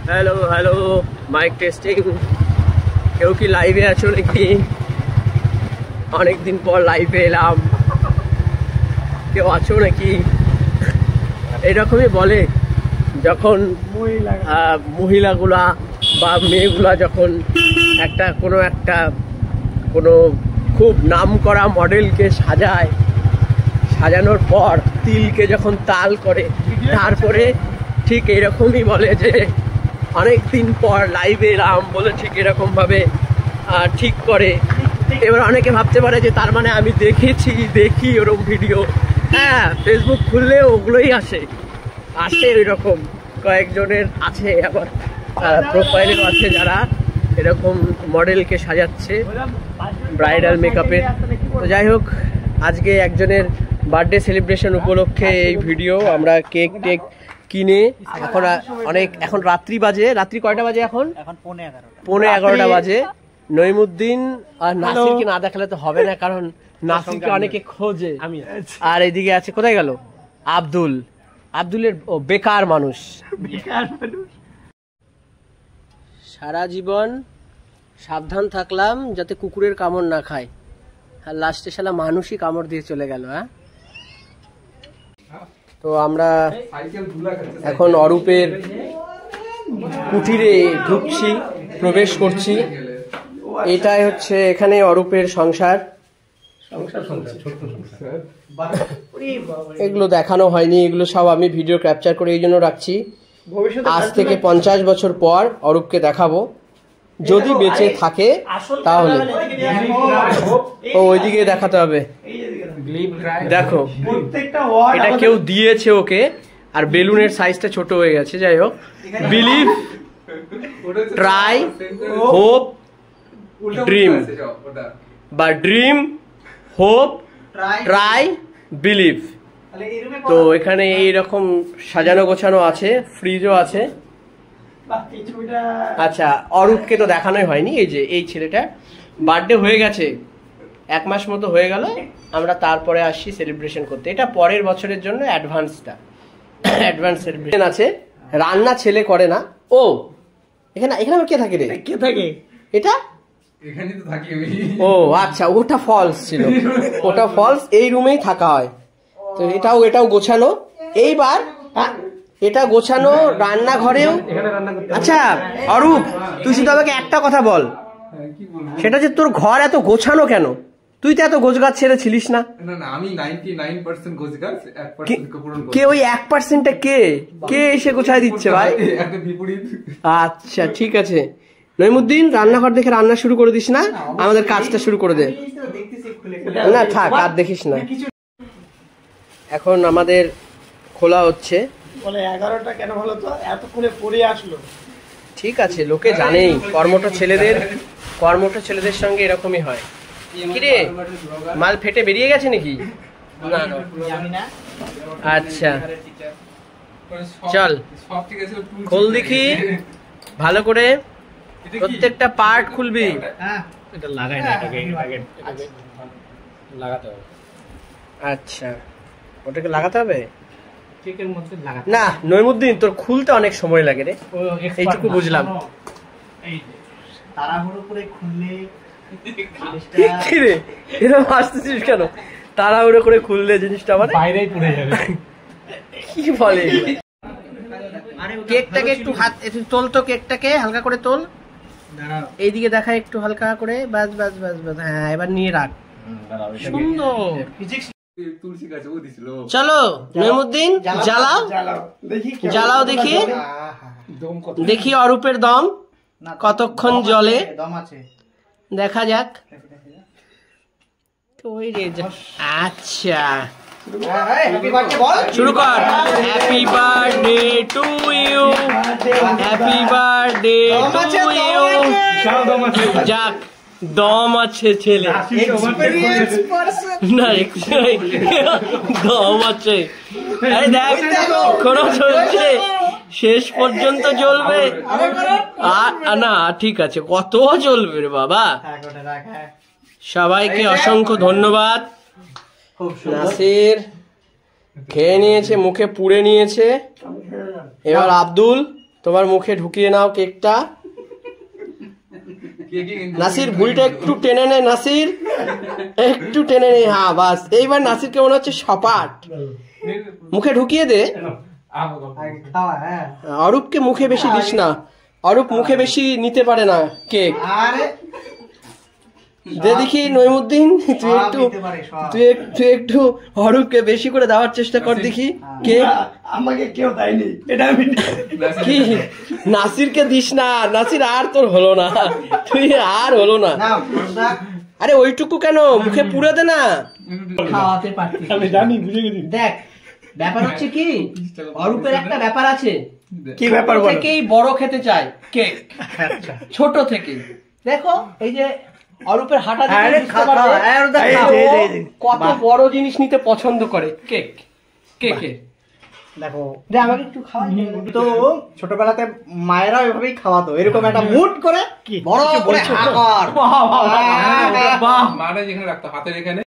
Hello hello mic testing কেউ কি লাইভে আছো নাকি অনেকদিন পর লাইভে এলাম কেউ আছো নাকি এরকমই বলে যখন মহিলাগুলা বা মেয়েগুলা যখন কোনো খুব নামকরা মডেলকে সাজানোর পর তিলকে যখন তাল করে তারপরে ঠিক এরকমই বলে যে অনেকদিন পর লাইভে এলাম বলে ঠিক এরকম ভাবে ঠিক করে। এবার অনেকে ভাবতে পারে যে তার মানে আমি দেখি ওরকম ভিডিও, হ্যাঁ ফেসবুক খুললে ওগুলোই আসে ওই রকম কয়েকজনের আছে, আবার প্রোফাইলেও আছে যারা এরকম মডেলকে সাজাচ্ছে ব্রাইডাল মেকআপের। তো যাই হোক, আজকে একজনের বার্থডে সেলিব্রেশন উপলক্ষে এই ভিডিও। আমরা কেক টেক কিনে এখন রাত্রি কয়টা বাজে? এখন 11:15 বাজে। নইমুদ্দিন আর নাসিরকে না দেখালে তো হবে না, কারণ নাসিরকে অনেকে খোঁজে। আর এইদিকে আছে, কোথায় গেল আব্দুলের বেকার মানুষ। সারা জীবন সাবধান থাকলাম যাতে কুকুরের কামড় না খায়, আর লাস্টে শালা মানুষই কামড় দিয়ে চলে গেল। হ্যাঁ, তো আমরা এখন অরূপের কুটিরে ঢুকছি, প্রবেশ করছি। এটাই হচ্ছে এখানে অরূপের সংসার। এগুলো দেখানো হয়নি, এগুলো সব আমি ভিডিও ক্যাপচার করে এই জন্য রাখছি। আজ থেকে 50 বছর পর অরূপকে দেখাবো, যদি বেঁচে থাকে তাহলে। ও ওইদিকে দেখাতে হবে। দেখো, এটা কেউ দিয়েছে ওকে, আর বেলুনের সাইজটা ছোট হয়ে গেছে। যাই হোক, বিলিভ, ট্রাই, হোপ, ড্রিম, বা ড্রিম, হোপ, ট্রাই, বিলিভ। তো এখানে এইরকম সাজানো গোছানো আছে, ফ্রিজও আছে। আচ্ছা, অরূপকে তো দেখানোই হয়নি। এই যে এই ছেলেটা বার্থডে হয়ে গেছে, 1 মাস মতো হয়ে গেল। আমরা তারপরে আসছি সেলিব্রেশন করতে। এটা পরের বছরের জন্য অ্যাডভান্স সেলিব্রেশন আছে। রান্না ছেলে করে না। ও এখানে আবার কে থাকে রে? কে থাকে এটা? এখানেই তো থাকি আমি। ও আচ্ছা, ওটা ফলস ছিল, ওটা ফলস। এই রুমেই থাকা হয়। তো এটাও গোছানো। এইবার এটা গোছানো রান্নাঘরেও। আচ্ছা অরূপ, তুই শুধু আমাকে একটা কথা বল, সেটা যে তোর ঘর এত গোছানো কেন? তুই তো এত গোছগাছ ছেড়ে ছিলিস না। আমি 99% গোছগাছ, 1% পূরণ করি। কে ওই 1%টা কে এসে গোছায় দিচ্ছে ভাই? আচ্ছা ঠিক আছে, নইমুদ্দিন রান্নাঘর দেখে রান্না শুরু করে দিস না, আমাদের কাজটা শুরু করে দে। না থাক, আর দেখিস না। এখন আমাদের খোলা হচ্ছে। বলে 11টা কেন হলো তো? এতক্ষণে পরে আসলো। ঠিক আছে, লোকে জানেই কর্মঠ ছেলেদের সঙ্গে এরকমই হয়। কিরে, মাল ফেটে বেরিয়ে গেছে নাকি? না। আচ্ছা চল খোল দেখি ভালো করে, প্রত্যেকটা পার্ট খুলবি। এটা লাগাই না, লাগাতে হবে। আচ্ছা, ওটাকে লাগাতে হবে না? নইমুদ্দিন, তোর খুলতে অনেক সময় লাগে রে, এইটুকু বুঝলাম। তাড়াহুড়ো করে খুললে কি রে এরকম আসতেছিস কেন? তাড়াহুড়ো করে খুললে জিনিসটা আমার বাইরেই পড়ে যাবে। কি বলে? কেকটাকে একটু তোল তো, কেকটাকে হালকা করে তোল, এইদিকে দেখা একটু হালকা করে। বাস। হ্যাঁ, এবার নিয়ে রাখ। সুন্দর। চলো নইমুদ্দিন, জ্বালাও দেখি অরূপের দম কতক্ষণ জ্বলে, দেখা যাক। আচ্ছা শুরু কর। Happy birthday to you, happy birthday to you. যাক, দম আছে ছেলে, না দম আছে। দেখ কোনো চলছে, শেষ পর্যন্ত জ্বলবে। না ঠিক আছে, কত জ্বলবে রে বাবা। সবাইকে অসংখ্য ধন্যবাদ। নাসির খেয়ে নিয়েছে, মুখে পুড়ে নিয়েছে। এবার আব্দুল তোমার মুখে ঢুকিয়ে নাও কেকটা। নাসির ভুঁড়িটা একটু টেনে নে, নাসির একটু টেনে নে। হ্যাঁ বাস, এইবার নাসিরকে মনে হচ্ছে সপাট। মুখে ঢুকিয়ে দে। অরূপকে মুখে বেশি দিস না, অরূপ মুখে বেশি নিতে পারে না কেক। দে দেখি নইমুদ্দিন, তুই একটু অরূপকে বেশি করে দেওয়ার চেষ্টা কর দেখি কেক। আমাকে কেউ দেয়নি, এটা আমি কি নাসিরকে দিস না, নাসির আর তোর হলো না, তুই আর হলো না। আরে ওইটুকু কেন, মুখে পুরে দে না। খাওয়াতে পারতি, আমি জানি, বুঝে গেছি। দেখ ব্যাপার হচ্ছে কি, অরূপের একটা ব্যাপার আছে। কি ব্যাপার বলো? থেকেই বড় খেতে চায় কেক, ছোট থেকে। দেখো এই যে অরূপের হাঁটা কত বড় জিনিস নিতে পছন্দ করে কেক। কেকে দেখো, আমাকে একটু খাওয়াই। তো ছোটবেলাতে মায়েরা ওইভাবেই খাওয়াতো, এরকম একটা মুড করে বড় করে মানে যেখানে রাখতো হাতের এখানে